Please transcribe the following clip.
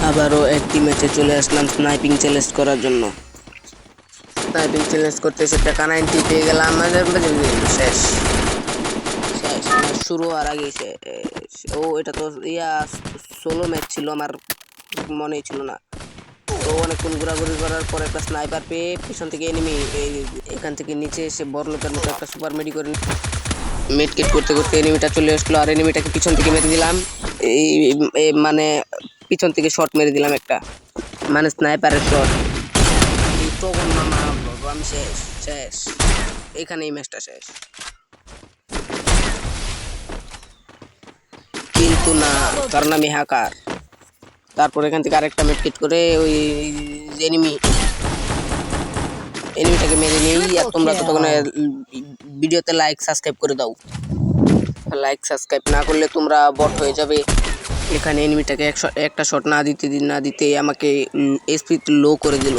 আবারও একটি ম্যাচে চলে আসলাম স্নাইপিং চ্যালেঞ্জ করার জন্য। স্নাইপিং চ্যালেঞ্জ করতে এসে টাকা 90 পেয়ে গেলাম। শেষ শেষ ম্যাচ শুরু হওয়ার আগে শেষ। ও এটা তো সোলো ম্যাচ ছিল, আমার মনেই ছিল না। তো অনেকক্ষণ ঘোরাঘুরি করার পর একটা স্নাইপার পেয়ে পিছন থেকে এনিমি এখান থেকে নিচে এসে বড়লোকের মতো একটা সুপার মেডি করে মেডকেট করতে করতে এনিমিটা চলে আসলো, আর এনিমিটাকে পিছন থেকে মেরে দিলাম। মানে পিছন থেকে শট মেরে দিলাম একটা, মানে স্নাইপারের শট। তখন মামা আমি শেষ শেষ এখানেই ম্যাচটা শেষ। কিন্তু না, কারণ আমি হ্যাকার। তারপর এখান থেকে আরেকটা মেডকেট করে ওই এনিমিটাকে মেরে নিই। আর তোমরা তো তখন ভিডিওতে লাইক সাবস্ক্রাইব করে দাও। লাইক সাবস্ক্রাইব না করলে তোমরা বট হয়ে যাবে। এখানে এনিমিটাকে একটা শট না দিতে আমাকে এসপি লো করে দিল।